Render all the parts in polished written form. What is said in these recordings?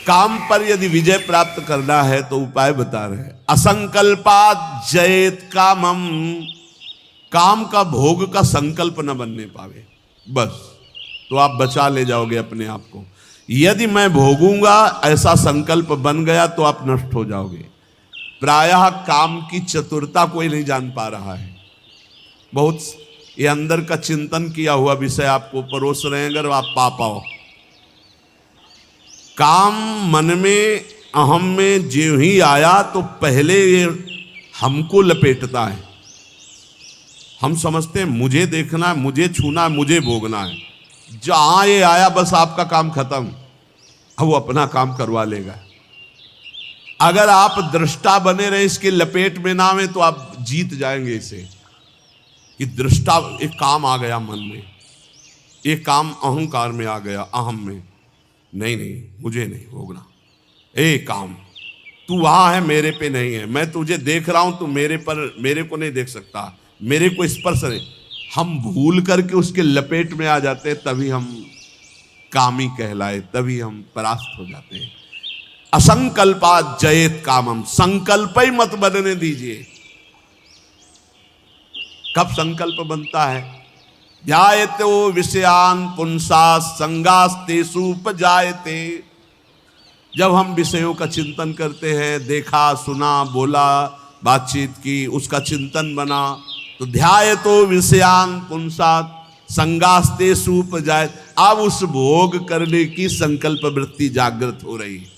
काम पर यदि विजय प्राप्त करना है तो उपाय बता रहे हैं। असंकल्पात जयेत कामम, काम का भोग का संकल्प न बनने पावे, बस तो आप बचा ले जाओगे अपने आप को। यदि मैं भोगूंगा ऐसा संकल्प बन गया तो आप नष्ट हो जाओगे। प्रायः काम की चतुरता कोई नहीं जान पा रहा है। बहुत ये अंदर का चिंतन किया हुआ विषय आपको परोस रहे हैं, अगर आप पा पाओ। काम मन में अहम में जो ही आया तो पहले ये हमको लपेटता है। हम समझते हैं मुझे देखना है, मुझे छूना है, मुझे भोगना है। जहां ये आया बस आपका काम खत्म, अब वो अपना काम करवा लेगा। अगर आप दृष्टा बने रहे, इसके लपेट में ना में, तो आप जीत जाएंगे इसे। कि दृष्टा, एक काम आ गया मन में, एक काम अहंकार में आ गया, अहम में, नहीं नहीं मुझे नहीं भोगना। ए काम, तू वहां है, मेरे पे नहीं है। मैं तुझे देख रहा हूं, तू मेरे को नहीं देख सकता, मेरे को स्पर्श नहीं। हम भूल करके उसके लपेट में आ जाते हैं, तभी हम कामी कहलाए, तभी हम परास्त हो जाते हैं। असंकल्पात जयेत कामम, संकल्प ही मत बनने दीजिए। कब संकल्प बनता है? ध्यायते विषयान पुंसा संगास्तेषु उपजायते। जब हम विषयों का चिंतन करते हैं, देखा सुना बोला बातचीत की, उसका चिंतन बना, तो ध्यायतो विषयान पुंसा संगास्तेषु उपजायते। अब उस भोग करने की संकल्प वृत्ति जागृत हो रही है।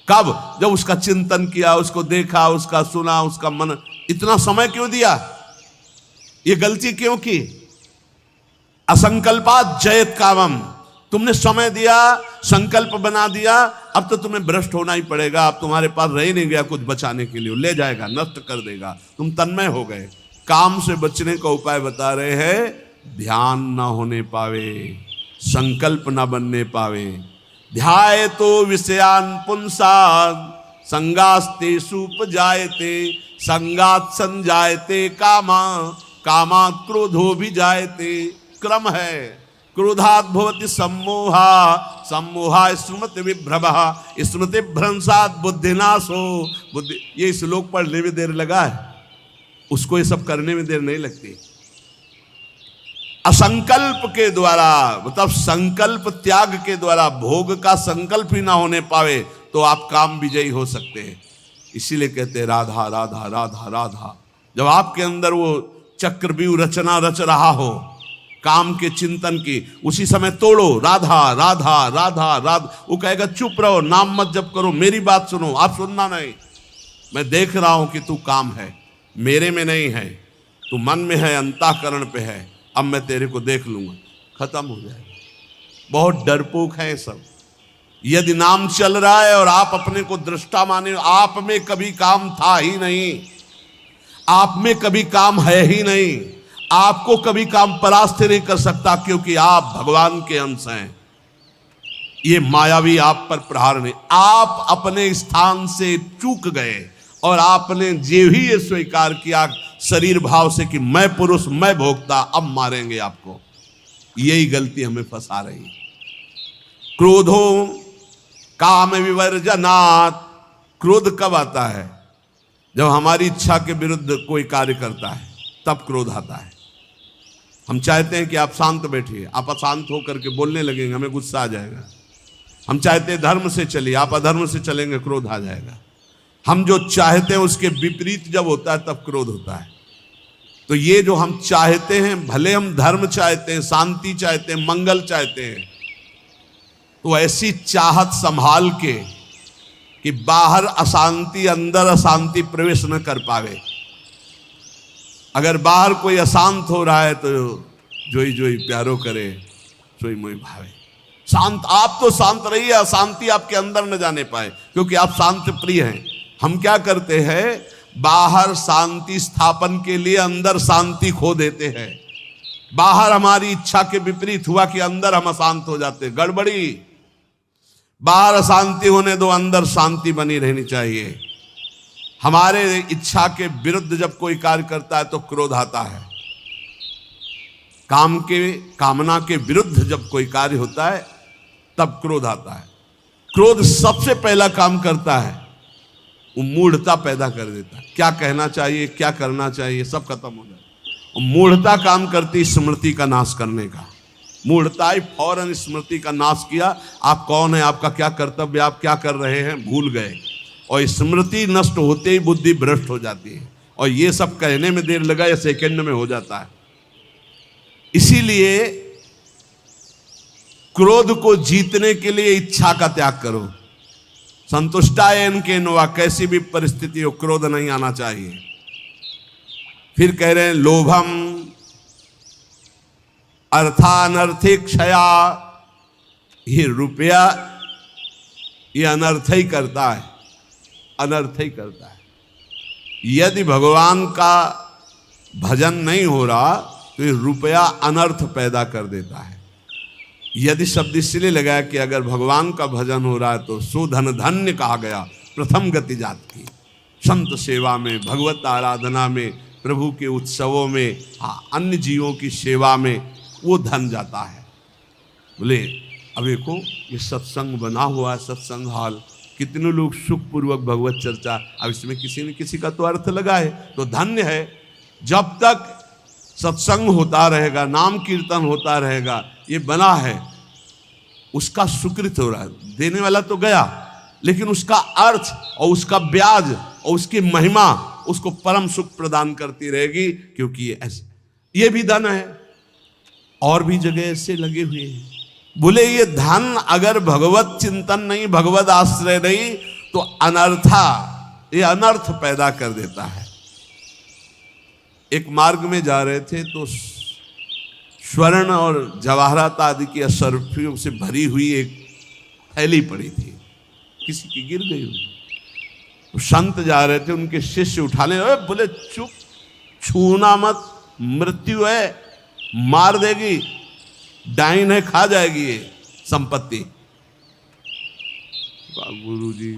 कब? जब उसका चिंतन किया, उसको देखा, उसका सुना, उसका मन। इतना समय क्यों दिया? ये गलती क्यों की? असंकल्पात जयेत कामम, तुमने समय दिया, संकल्प बना दिया, अब तो तुम्हें भ्रष्ट होना ही पड़ेगा। अब तुम्हारे पास रह ही नहीं गया कुछ बचाने के लिए, ले जाएगा, नष्ट कर देगा, तुम तन्मय हो गए। काम से बचने का उपाय बता रहे हैं। ध्यान ना होने पावे, संकल्प ना बनने पावे। ध्यायतो विषयान पुंसान् संगास्तेषु उपजायते, संगात् संजायते कामा, कामात् क्रोधो भी जायते। क्रम है। क्रोधात् भवति सम्मोहा, सम्मोहा स्मृति विभ्रमः, स्मृति भ्रंशात् बुद्धिनाशो। बुद्धि, ये श्लोक पढ़ने में देर लगा है, उसको ये सब करने में देर नहीं लगती। असंकल्प के द्वारा, मतलब संकल्प त्याग के द्वारा, भोग का संकल्प ही ना होने पावे तो आप काम विजयी हो सकते हैं। इसीलिए कहते हैं राधा राधा राधा राधा। जब आपके अंदर वो चक्रव्यूह रचना रच रहा हो काम के चिंतन की, उसी समय तोड़ो राधा राधा राधा राधा। वो कहेगा चुप रहो, नाम मत जप करो, मेरी बात सुनो। आप सुनना नहीं, मैं देख रहा हूं कि तू काम है, मेरे में नहीं है, तू मन में है, अंतःकरण पे है, अब मैं तेरे को देख लूंगा, खत्म हो जाएगा। बहुत डरपोक है सब। यदि नाम चल रहा है और आप अपने को दृष्टा माने, आप में कभी काम था ही नहीं, आप में कभी काम है ही नहीं, आपको कभी काम परास्त नहीं कर सकता, क्योंकि आप भगवान के अंश हैं। ये मायावी आप पर प्रहार नहीं, आप अपने स्थान से चूक गए और आपने जे ही ये स्वीकार किया शरीर भाव से कि मैं पुरुष, मैं भोक्ता, अब मारेंगे आपको। यही गलती हमें फंसा रही है। क्रोधो काम विवर्जनात्, क्रोध कब आता है? जब हमारी इच्छा के विरुद्ध कोई कार्य करता है, तब क्रोध आता है। हम चाहते हैं कि आप शांत बैठिए, आप अशांत होकर के बोलने लगेंगे, हमें गुस्सा आ जाएगा। हम चाहते हैं धर्म से चलिए, आप अधर्म से चलेंगे, क्रोध आ जाएगा। हम जो चाहते हैं उसके विपरीत जब होता है तब क्रोध होता है। तो ये जो हम चाहते हैं, भले हम धर्म चाहते हैं, शांति चाहते हैं, मंगल चाहते हैं, तो ऐसी चाहत संभाल के कि बाहर अशांति, अंदर अशांति प्रवेश न कर पावे। अगर बाहर कोई अशांत हो रहा है तो जोई जोई प्यारो करे, सोई मोई भावे। शांत, आप तो शांत रहिए, अशांति आपके अंदर न जाने पाए, क्योंकि आप शांत प्रिय हैं। हम क्या करते हैं, बाहर शांति स्थापन के लिए अंदर शांति खो देते हैं। बाहर हमारी इच्छा के विपरीत हुआ कि अंदर हम अशांत हो जाते हैं, गड़बड़ी। बाहर अशांति होने दो, अंदर शांति बनी रहनी चाहिए। हमारे इच्छा के विरुद्ध जब कोई कार्य करता है तो क्रोध आता है। कामना के विरुद्ध जब कोई कार्य होता है तब क्रोध आता है। क्रोध सबसे पहला काम करता है, वो मूढ़ता पैदा कर देता है। क्या कहना चाहिए, क्या करना चाहिए, सब खत्म हो जाता है। और मूढ़ता काम करती स्मृति का नाश करने का। मूढ़ता ही फौरन स्मृति का नाश किया। आप कौन है, आपका क्या कर्तव्य, आप क्या कर रहे हैं, भूल गए। और स्मृति नष्ट होते ही बुद्धि भ्रष्ट हो जाती है। और ये सब कहने में देर लगा या सेकंड में हो जाता है। इसीलिए क्रोध को जीतने के लिए इच्छा का त्याग करो। संतुष्टायन के नवा, कैसी भी परिस्थिति हो क्रोध नहीं आना चाहिए। फिर कह रहे हैं लोभम अर्थानर्थिक क्षया, ये रुपया ये अनर्थ ही करता है, अनर्थ ही करता है। यदि भगवान का भजन नहीं हो रहा तो ये रुपया अनर्थ पैदा कर देता है। यदि शब्द इसलिए लगाया कि अगर भगवान का भजन हो रहा है तो सुधन धन्य कहा गया। प्रथम गति जात की संत सेवा में, भगवत आराधना में, प्रभु के उत्सवों में, अन्य जीवों की सेवा में वो धन जाता है। बोले अब देखो ये सत्संग बना हुआ है, सत्संग हॉल, कितने लोग सुखपूर्वक भगवत चर्चा, अब इसमें किसी न किसी का तो अर्थ लगा है, तो धन्य है। जब तक सत्संग होता रहेगा, नाम कीर्तन होता रहेगा, ये बना है, उसका सुकृत हो रहा है। देने वाला तो गया, लेकिन उसका अर्थ और उसका ब्याज और उसकी महिमा उसको परम सुख प्रदान करती रहेगी, क्योंकि ये ऐसे, ये भी धन है। और भी जगह ऐसे लगे हुए हैं। बोले ये धन अगर भगवत चिंतन नहीं, भगवत आश्रय नहीं, तो अनर्था, ये अनर्थ पैदा कर देता है। एक मार्ग में जा रहे थे तो स्वर्ण और जवाहरात आदि की असरफियों से भरी हुई एक थैली पड़ी थी, किसी की गिर गई हुई। तो संत जा रहे थे, उनके शिष्य उठाने, बोले चुप, छूना मत, मृत्यु है, मार देगी, डाइन है, खा जाएगी ये संपत्ति। गुरु जी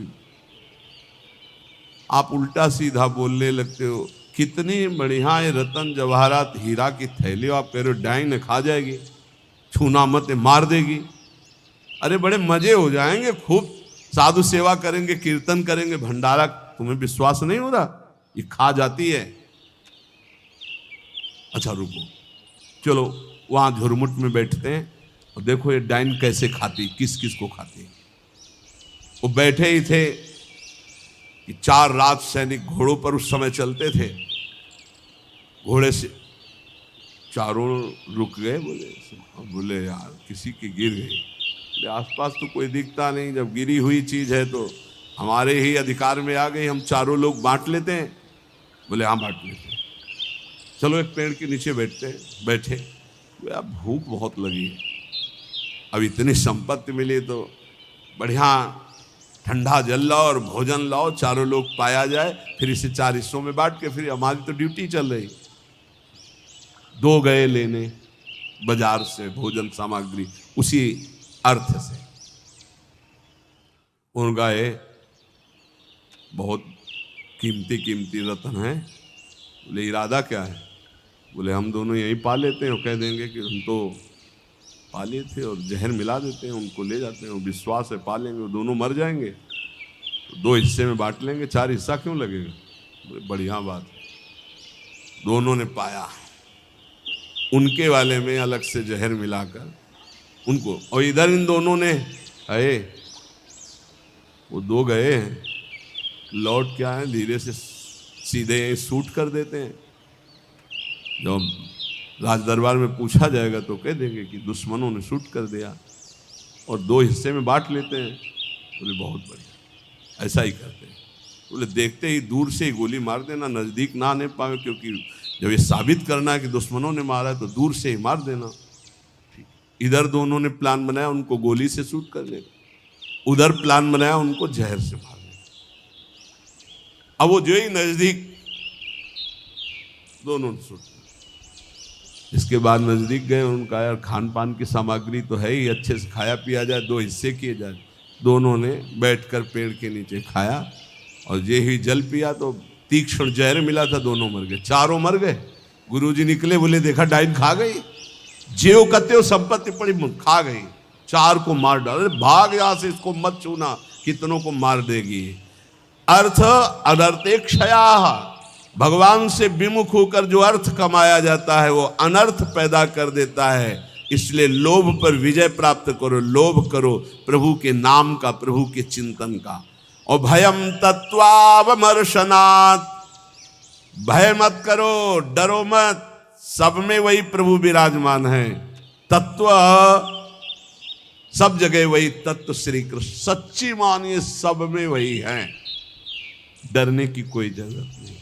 आप उल्टा सीधा बोलने लगते हो। कितनी बढ़िया ये रतन जवाहरात हीरा की थैली, आप कह रहे हो डाइन खा जाएगी, छूना मत, मार देगी। अरे बड़े मजे हो जाएंगे, खूब साधु सेवा करेंगे, कीर्तन करेंगे, भंडारा, तुम्हें विश्वास नहीं हो रहा ये खा जाती है। अच्छा रुको, चलो वहां झुरमुट में बैठते हैं और देखो ये डाइन कैसे खाती, किस किस को खाती। वो बैठे ही थे कि 4 राज सैनिक घोड़ों पर उस समय चलते थे। घोड़े से चारों रुक गए। बोले यार किसी की गिर गई, आसपास तो कोई दिखता नहीं, जब गिरी हुई चीज है तो हमारे ही अधिकार में आ गई, हम चारों लोग बांट लेते हैं। बोले हाँ बांट लेते हैं, चलो एक पेड़ के नीचे बैठे। यार भूख बहुत लगी है, अब इतनी संपत्ति मिली तो बढ़िया ठंडा जल लाओ और भोजन लाओ, चारों लोग पाया जाए, फिर इसे 4 हिस्सों में बांट के, फिर हमारी तो ड्यूटी चल रही। 2 गए लेने बाजार से भोजन सामग्री, उसी अर्थ से। उन गए, बहुत कीमती रतन है। बोले इरादा क्या है? बोले हम दोनों यहीं पा लेते हैं, और कह देंगे कि हम तो पाले थे और जहर मिला देते हैं, उनको ले जाते हैं, विश्वास है पालेंगे, वो दोनों मर जाएंगे, तो 2 हिस्से में बांट लेंगे, 4 हिस्सा क्यों लगेगा? बोले बढ़िया बात है। दोनों ने पाया, उनके वाले में अलग से जहर मिलाकर उनको, और इधर इन दोनों ने आए, वो 2 गए हैं, लौट क्या है धीरे से सीधे शूट कर देते हैं। जब राज दरबार में पूछा जाएगा तो कह देंगे कि दुश्मनों ने शूट कर दिया, और 2 हिस्से में बांट लेते हैं। बोले बहुत बढ़िया, ऐसा ही करते हैं। बोले देखते ही दूर से ही गोली मार देना, नज़दीक ना आने पाए, क्योंकि जब ये साबित करना है कि दुश्मनों ने मारा है तो दूर से ही मार देना। इधर दोनों ने प्लान बनाया उनको गोली से शूट करने का, उधर प्लान बनाया उनको जहर से मारने। अब वो जो ही नजदीक, दोनों ने शूट। इसके बाद नजदीक गए, उनका यार खान पान की सामग्री तो है ही, अच्छे से खाया पिया जाए, 2 हिस्से किए जाए। दोनों ने बैठकर पेड़ के नीचे खाया, और ये ही जल पिया तो तीक्ष्ण जहर मिला था, दोनों मर गए, चारों मर गए। गुरुजी निकले, बोले देखा डाइन खा गई, जेव कत्ते संपत्ति पड़ी खा गई। चार को मार डाल, भाग यहां से, इसको मत छूना, कितनों को मार देगी। अर्थ अनर्थे क्षया, भगवान से विमुख होकर जो अर्थ कमाया जाता है वो अनर्थ पैदा कर देता है। इसलिए लोभ पर विजय प्राप्त करो, लोभ करो प्रभु के नाम का, प्रभु के चिंतन का। और भयम तत्वावमर्शनात्, भय मत करो, डरो मत, सब में वही प्रभु विराजमान है। तत्व सब जगह वही तत्व श्री कृष्ण, सच्ची मानिए सब में वही है, डरने की कोई जरूरत नहीं।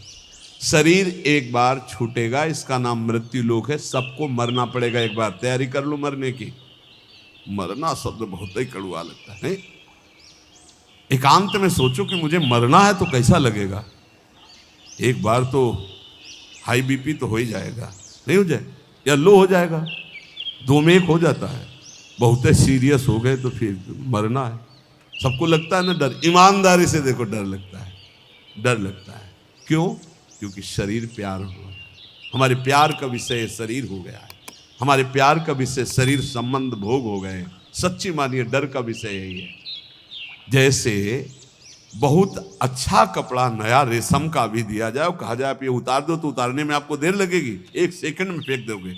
शरीर एक बार छूटेगा, इसका नाम मृत्यु लोक है, सबको मरना पड़ेगा एक बार, तैयारी कर लो मरने की। मरना शब्द बहुत ही कड़वा लगता है। एकांत में सोचो कि मुझे मरना है तो कैसा लगेगा। एक बार तो हाई बीपी तो हो ही जाएगा, नहीं हो जाए, या लो हो जाएगा, दो में एक हो जाता है। बहुत सीरियस हो गए तो फिर मरना है। सबको लगता है ना डर, ईमानदारी से देखो डर लगता है, डर लगता है। क्यों? क्योंकि शरीर प्यार हो गया, हमारे प्यार का विषय शरीर हो गया है, हमारे प्यार का विषय शरीर संबंध भोग हो गए। सच्ची मानिए डर का विषय यही है। जैसे बहुत अच्छा कपड़ा नया रेशम का भी दिया जाए और कहा जाए आप ये उतार दो, तो उतारने में आपको देर लगेगी, एक सेकंड में फेंक दोगे,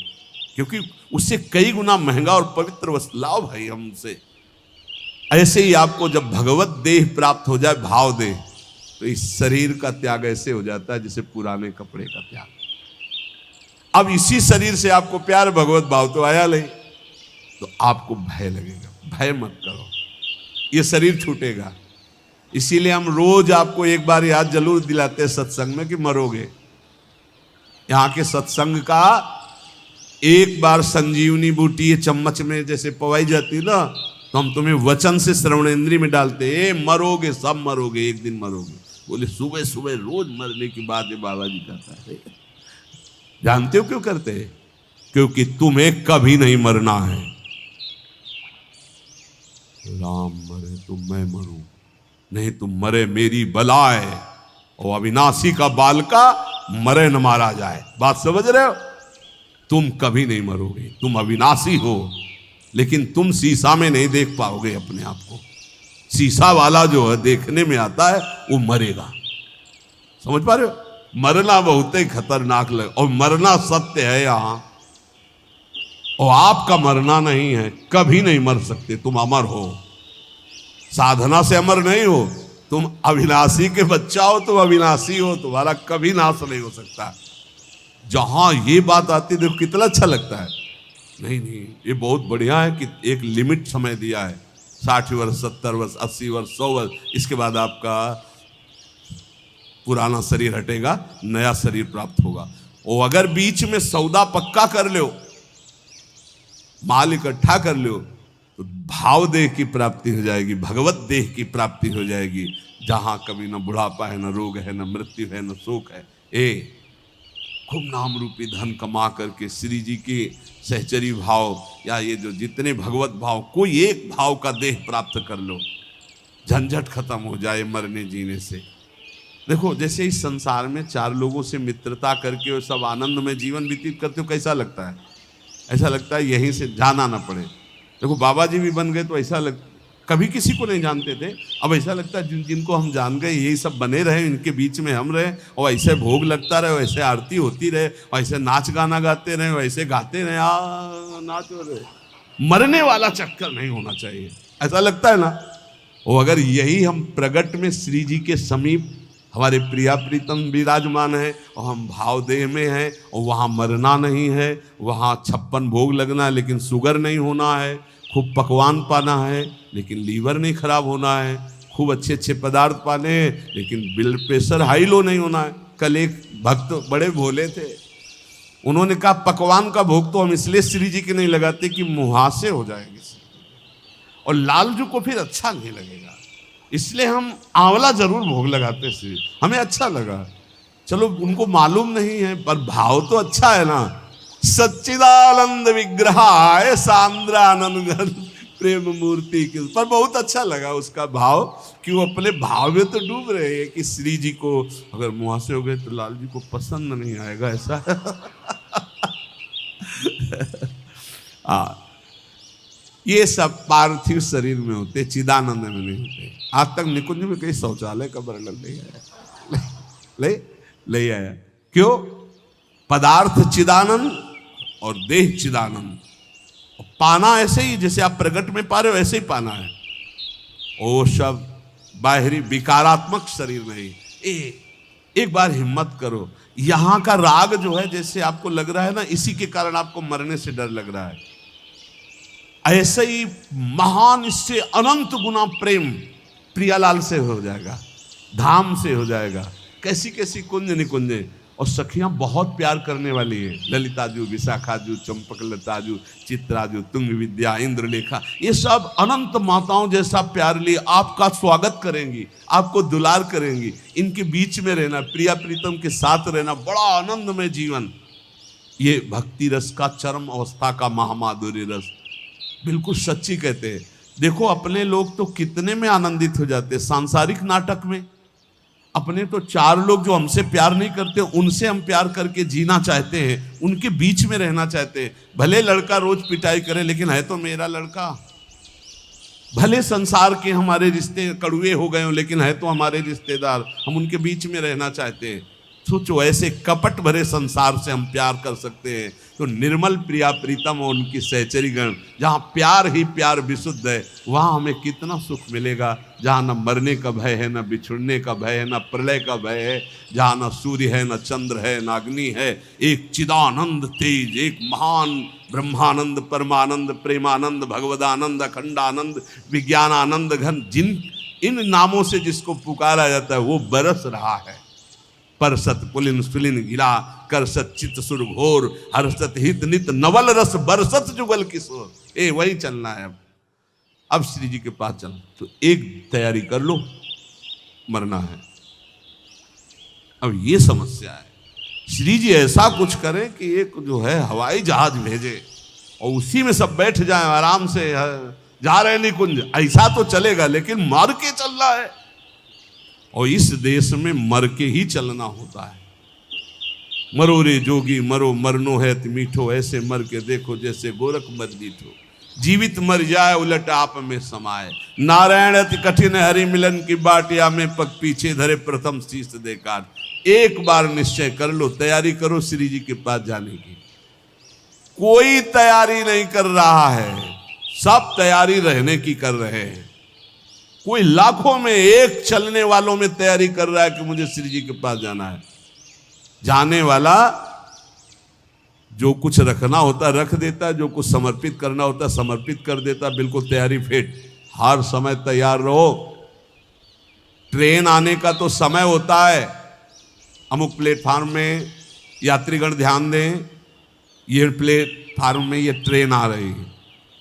क्योंकि उससे कई गुना महंगा और पवित्र वस्त्र लाओ भाई हमसे। ऐसे ही आपको जब भगवत देह प्राप्त हो जाए, भाव देह, तो इस शरीर का त्याग ऐसे हो जाता है जैसे पुराने कपड़े का त्याग। अब इसी शरीर से आपको प्यार भगवत भाव तो आया नहीं, तो आपको भय लगेगा। भय मत करो, ये शरीर छूटेगा। इसीलिए हम रोज आपको एक बार याद जरूर दिलाते हैं सत्संग में कि मरोगे। यहाँ के सत्संग का एक बार संजीवनी बूटी ये चम्मच में जैसे पवाई जाती है ना, तो हम तुम्हें वचन से श्रवणेंद्रिय में डालते, मरोगे, सब मरोगे, एक दिन मरोगे। बोले सुबह सुबह रोज मरने की बात है बाबा जी कहता है। जानते हो क्यों करते हैं? क्योंकि तुम्हें कभी नहीं मरना है। राम मरे तो मैं मरूं, नहीं तुम मरे मेरी बलाए, और अविनाशी का बालका मरे न मारा जाए। बात समझ रहे हो? तुम कभी नहीं मरोगे, तुम अविनाशी हो, लेकिन तुम शीशा में नहीं देख पाओगे अपने आप को। शीशा वाला जो है देखने में आता है वो मरेगा। समझ पा रहे हो? मरना बहुत ही खतरनाक लगे, और मरना सत्य है यहाँ, और आपका मरना नहीं है, कभी नहीं मर सकते। तुम अमर हो, साधना से अमर नहीं हो, तुम अविनाशी के बच्चा हो, तुम अविनाशी हो, तुम्हारा कभी नाश नहीं हो सकता। जहां ये बात आती देखो कितना अच्छा लगता है। नहीं नहीं, ये बहुत बढ़िया है कि एक लिमिट समय दिया है, 60 वर्ष, 70 वर्ष, 80 वर्ष, 100 वर्ष, इसके बाद आपका पुराना शरीर हटेगा, नया शरीर प्राप्त होगा। और अगर बीच में सौदा पक्का कर लो, माल इकट्ठा कर लो, तो भाव देह की प्राप्ति हो जाएगी, भगवत देह की प्राप्ति हो जाएगी, जहां कभी न बुढ़ापा है, न रोग है, न मृत्यु है, न शोक है। खूब नाम रूपी धन कमा करके श्री जी के सहचरी भाव या ये जो जितने भगवत भाव, कोई एक भाव का देह प्राप्त कर लो, झंझट खत्म हो जाए मरने जीने से। देखो जैसे इस संसार में 4 लोगों से मित्रता करके और सब आनंद में जीवन व्यतीत करते हो, कैसा लगता है? ऐसा लगता है यहीं से जाना ना पड़े। देखो बाबा जी भी बन गए तो ऐसा कभी किसी को नहीं जानते थे, अब ऐसा लगता है जिनको हम जान गए यही सब बने रहे, इनके बीच में हम रहे, और ऐसे भोग लगता रहे, वैसे आरती होती रहे, वैसे नाच गाना गाते रहे, वैसे गाते रहे, नाच रहे। मरने वाला चक्कर नहीं होना चाहिए, ऐसा लगता है ना। और अगर यही हम प्रगट में श्री जी के समीप हमारे प्रिया प्रीतम विराजमान है, और हम भाव देह में हैं, और वहाँ मरना नहीं है, वहाँ 56 भोग लगना है लेकिन शुगर नहीं होना है, खूब पकवान पाना है लेकिन लीवर नहीं खराब होना है, खूब अच्छे अच्छे पदार्थ पाने हैं लेकिन ब्लड प्रेशर हाई लो नहीं होना है। कल एक भक्त बड़े भोले थे, उन्होंने कहा पकवान का भोग तो हम इसलिए श्री जी के नहीं लगाते कि मुहासे हो जाएंगे और लालजू को फिर अच्छा नहीं लगेगा, इसलिए हम आंवला जरूर भोग लगाते श्री, हमें अच्छा लगा। चलो उनको मालूम नहीं है पर भाव तो अच्छा है ना। सच्चिदानंद विग्रहाय सांद्रानंद प्रेम मूर्ति के पर बहुत अच्छा लगा उसका भाव कि वो अपने भाव में तो डूब रहे हैं कि श्री जी को अगर मुहासे हो गए तो लाल जी को पसंद नहीं आएगा, ऐसा ये सब पार्थिव शरीर में होते, चिदानंद में नहीं होते। आज तक निकुंज में कई शौचालय का वर्णन नहीं आया, ले आया। क्यों? पदार्थ चिदानंद और देह चिदानंद। पाना ऐसे ही जैसे आप प्रगट में पा रहे हो, ऐसे ही पाना है। वो सब बाहरी विकारात्मक शरीर नहीं। एक बार हिम्मत करो। यहां का राग जो है, जैसे आपको लग रहा है ना, इसी के कारण आपको मरने से डर लग रहा है, ऐसे ही महान, इससे अनंत गुना प्रेम प्रियालाल से हो जाएगा, धाम से हो जाएगा। कैसी कैसी कुंज निकुंजे, और सखियां बहुत प्यार करने वाली है। ललिताजू, विशाखाजू, चंपकलताजू, चित्राजू, तुंग विद्या, इंद्रलेखा, ये सब अनंत माताओं जैसा प्यार लिए आपका स्वागत करेंगी, आपको दुलार करेंगी। इनके बीच में रहना, प्रिया प्रीतम के साथ रहना, बड़ा आनंदमय जीवन। ये भक्ति रस का चरम अवस्था का महामाधुर्य रस, बिल्कुल सच्ची कहते हैं। देखो अपने लोग तो कितने में आनंदित हो जाते हैं सांसारिक नाटक में। अपने तो चार लोग जो हमसे प्यार नहीं करते, उनसे हम प्यार करके जीना चाहते हैं, उनके बीच में रहना चाहते हैं। भले लड़का रोज पिटाई करे, लेकिन है तो मेरा लड़का। भले संसार के हमारे रिश्ते कड़ुए हो गए हो, लेकिन है तो हमारे रिश्तेदार, हम उनके बीच में रहना चाहते हैं। सोचो, ऐसे कपट भरे संसार से हम प्यार कर सकते हैं तो निर्मल प्रिया प्रीतम और उनकी सहचरी गण, जहाँ प्यार ही प्यार विशुद्ध है, वहाँ हमें कितना सुख मिलेगा। जहाँ न मरने का भय है, न बिछुड़ने का भय है, न प्रलय का भय है, जहाँ न सूर्य है, न चंद्र है, न अग्नि है। एक चिदानंद तेज, एक महान ब्रह्मानंद, परमानंद, प्रेमानंद, भगवदानंद, अखंडानंद, विज्ञानानंद घन, जिन इन नामों से जिसको पुकारा जाता है, वो बरस रहा है। परसत पुलिन सुलिन गिला, करसत चित सुर घोर, हर्षत हित नित नवल रस, बरसत जुगल किशोर। वही चलना है। अब श्री जी के पास चल, तो एक तैयारी कर लो, मरना है। अब ये समस्या है, श्री जी ऐसा कुछ करें कि एक जो है हवाई जहाज भेजे और उसी में सब बैठ जाएं, आराम से जा रहे निकुंज। ऐसा तो चलेगा, लेकिन मर के चलना है। और इस देश में मर के ही चलना होता है। मरो रे जोगी मरो, मरनो है मीठो, ऐसे मर के देखो जैसे गोरख मर जीठो। जीवित मर जाए उलट आप में समाए, नारायण अति कठिन हरि मिलन की बाटिया में पग पीछे धरे प्रथम शीश दे काट। एक बार निश्चय कर लो, तैयारी करो श्री जी के पास जाने की। कोई तैयारी नहीं कर रहा है, सब तैयारी रहने की कर रहे हैं। कोई लाखों में एक चलने वालों में तैयारी कर रहा है कि मुझे श्री जी के पास जाना है। जाने वाला जो कुछ रखना होता है रख देता है, जो कुछ समर्पित करना होता है समर्पित कर देता है। बिल्कुल तैयारी फिट, हर समय तैयार रहो। ट्रेन आने का तो समय होता है, अमुक प्लेटफार्म में यात्रीगण ध्यान दें, ये प्लेटफार्म में ये ट्रेन आ रही है।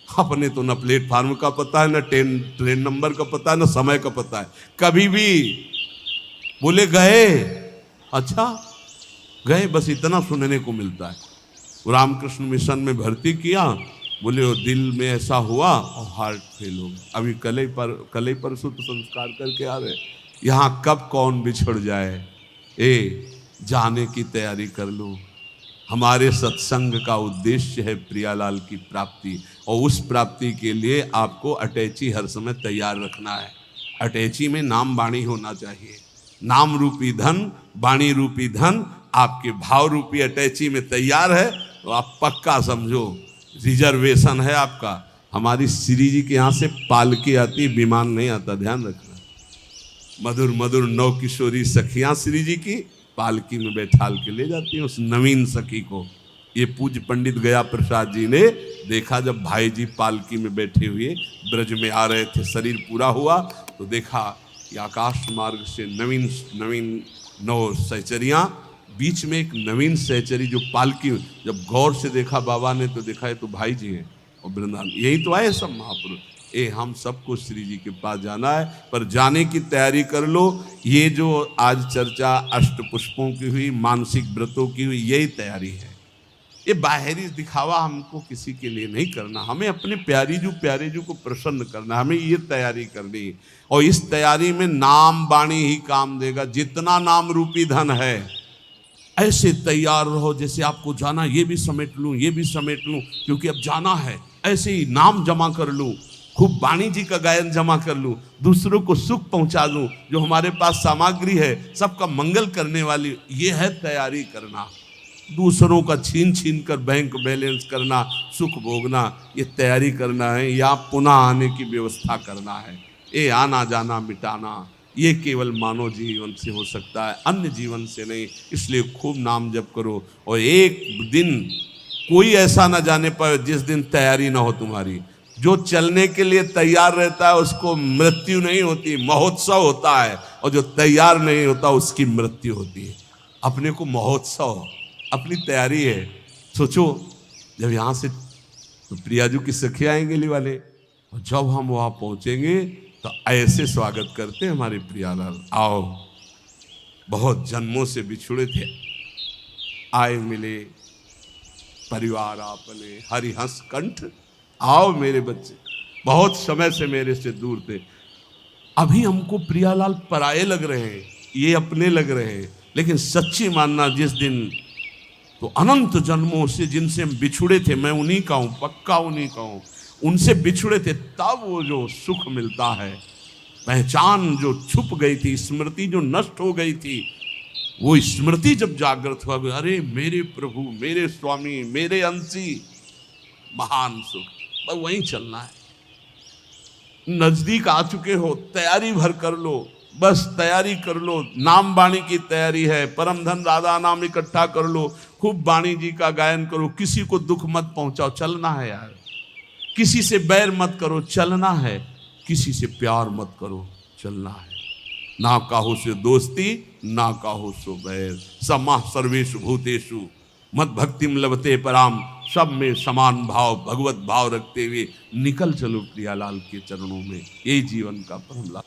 अपने तो न प्लेटफार्म का पता है, न ट्रेन नंबर का पता है, न समय का पता है। कभी भी बोले गए, अच्छा गए, बस इतना सुनने को मिलता है। रामकृष्ण मिशन में भर्ती किया, बोले वो दिल में ऐसा हुआ और हार्ट फेल हो गया। अभी कल ही परसों तो संस्कार करके आ रहे। यहाँ कब कौन बिछड़ जाए, जाने की तैयारी कर लो। हमारे सत्संग का उद्देश्य है प्रियालाल की प्राप्ति, और उस प्राप्ति के लिए आपको अटैची हर समय तैयार रखना है। अटैची में नाम वाणी होना चाहिए। नाम रूपी धन, वाणी रूपी धन आपके भाव रूपी अटैची में तैयार है तो आप पक्का समझो रिजर्वेशन है आपका। हमारी श्री जी के यहाँ से पालकी आती, विमान नहीं आता, ध्यान रखना। मधुर मधुर नौ किशोरी सखियाँ श्री जी की पालकी में बैठाल के ले जाती हैं उस नवीन सखी को। ये पूज्य पंडित गया प्रसाद जी ने देखा, जब भाई जी पालकी में बैठे हुए ब्रज में आ रहे थे, शरीर पूरा हुआ तो देखा कि आकाश मार्ग से नवीन नौ सहचरियाँ, बीच में एक नवीन सहचरी जो पालकी, जब गौर से देखा बाबा ने तो देखा ये तो भाई जी हैं और वृंदावन, यही तो आए सब महापुरुष। हम सबको श्री जी के पास जाना है, पर जाने की तैयारी कर लो। ये जो आज चर्चा अष्टपुष्पों की हुई, मानसिक व्रतों की हुई, यही तैयारी है। ये बाहरी दिखावा हमको किसी के लिए नहीं करना, हमें अपने प्यारे जी को प्रसन्न करना, हमें ये तैयारी करनी। और इस तैयारी में नाम वाणी ही काम देगा। जितना नाम रूपी धन है, ऐसे तैयार रहो जैसे आपको जाना, ये भी समेट लूँ, ये भी समेट लूँ, क्योंकि अब जाना है। ऐसे ही नाम जमा कर लूं, खूब वाणी जी का गायन जमा कर लूं, दूसरों को सुख पहुंचा दूं, जो हमारे पास सामग्री है सबका मंगल करने वाली, ये है तैयारी करना। दूसरों का छीन छीन कर बैंक बैलेंस करना, सुख भोगना, ये तैयारी करना है, या पुनः आने की व्यवस्था करना है। ये आना जाना मिटाना ये केवल मानव जीवन से हो सकता है, अन्य जीवन से नहीं। इसलिए खूब नाम जप करो, और एक दिन कोई ऐसा ना जाने पाए जिस दिन तैयारी ना हो तुम्हारी। जो चलने के लिए तैयार रहता है उसको मृत्यु नहीं होती, महोत्सव होता है, और जो तैयार नहीं होता उसकी मृत्यु होती है। अपने को महोत्सव, अपनी तैयारी है। सोचो जब यहाँ से तो प्रियाजू की सखी आएंगे ली वाले, और जब हम वहाँ पहुँचेंगे तो ऐसे स्वागत करते हैं हमारे प्रियालाल, आओ बहुत जन्मों से बिछुड़े थे, आए मिले परिवार आपने हरिहंस कंठ, आओ मेरे बच्चे, बहुत समय से मेरे से दूर थे। अभी हमको प्रियालाल पराये लग रहे हैं, ये अपने लग रहे हैं, लेकिन सच्ची मानना जिस दिन तो अनंत जन्मों से जिनसे हम बिछुड़े थे, मैं उन्हीं का हूं, पक्का उन्हीं का हूं, उनसे बिछुड़े थे, तब वो जो सुख मिलता है, पहचान जो छुप गई थी, स्मृति जो नष्ट हो गई थी, वो स्मृति जब जागृत हुआ, अरे मेरे प्रभु, मेरे स्वामी, मेरे अंशी, महान सुख। बस वहीं चलना है। नजदीक आ चुके हो, तैयारी भर कर लो, बस तैयारी कर लो। नाम वाणी की तैयारी है, परम धन राधा नाम इकट्ठा कर लो, खूब वाणी जी का गायन करो, किसी को दुख मत पहुंचाओ, चलना है यार। किसी से बैर मत करो, चलना है। किसी से प्यार मत करो, चलना है। ना काहू से दोस्ती, ना काहू सो बैर, समाह सर्वेषु भूतेषु मत भक्तिम लभते पराम। सब में समान भाव, भगवत भाव रखते हुए निकल चलो प्रियालाल के चरणों में। यही जीवन का परम लाभ।